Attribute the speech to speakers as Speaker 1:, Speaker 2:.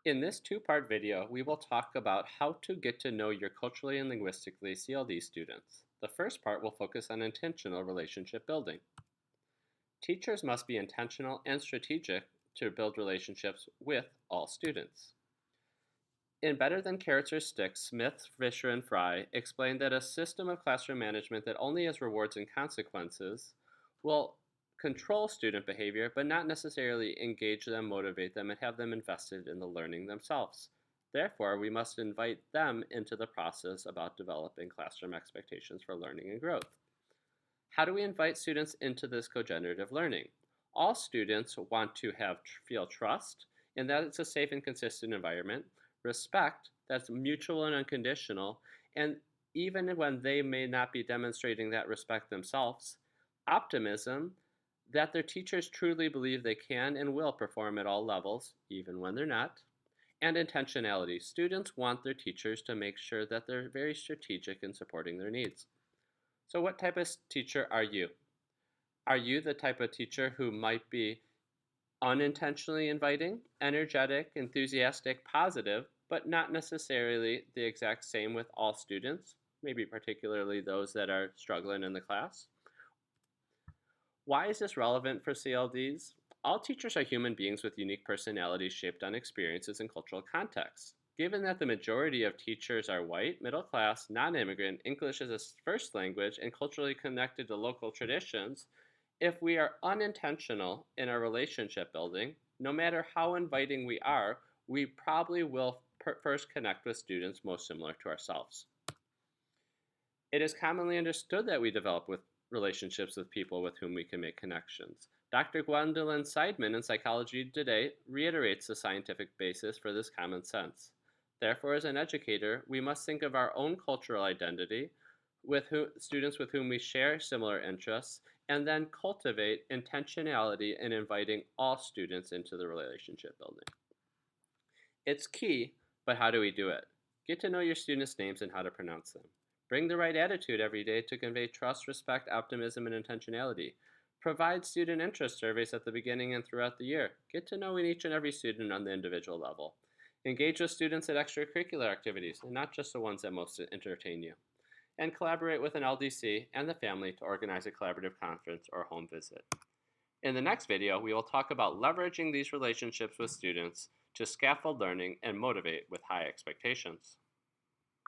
Speaker 1: In this two-part video, we will talk about how to get to know your culturally and linguistically CLD students. The first part will focus on intentional relationship building. Teachers must be intentional and strategic to build relationships with all students. In Better Than Carrots or Sticks, Smith, Fisher, and Fry explained that a system of classroom management that only has rewards and consequences will control student behavior, but not necessarily engage them, motivate them, and have them invested in the learning themselves. Therefore, we must invite them into the process about developing classroom expectations for learning and growth. How do we invite students into this cogenerative learning? All students want to feel trust, and that it's a safe and consistent environment, respect that's mutual and unconditional, and even when they may not be demonstrating that respect themselves, optimism that their teachers truly believe they can and will perform at all levels, even when they're not, and intentionality. Students want their teachers to make sure that they're very strategic in supporting their needs. So what type of teacher are you? Are you the type of teacher who might be unintentionally inviting, energetic, enthusiastic, positive, but not necessarily the exact same with all students, maybe particularly those that are struggling in the class? Why is this relevant for CLDs? All teachers are human beings with unique personalities shaped on experiences and cultural contexts. Given that the majority of teachers are white, middle class, non-immigrant, English as a first language, and culturally connected to local traditions, if we are unintentional in our relationship building, no matter how inviting we are, we probably will first connect with students most similar to ourselves. It is commonly understood that we develop with relationships with people with whom we can make connections. Dr. Gwendolyn Seidman in Psychology Today reiterates the scientific basis for this common sense. Therefore, as an educator, we must think of our own cultural identity with students with whom we share similar interests, and then cultivate intentionality in inviting all students into the relationship building. It's key, but how do we do it? Get to know your students' names and how to pronounce them. Bring the right attitude every day to convey trust, respect, optimism, and intentionality. Provide student interest surveys at the beginning and throughout the year. Get to know each and every student on the individual level. Engage with students at extracurricular activities, and not just the ones that most entertain you. And collaborate with an LDC and the family to organize a collaborative conference or home visit. In the next video, we will talk about leveraging these relationships with students to scaffold learning and motivate with high expectations.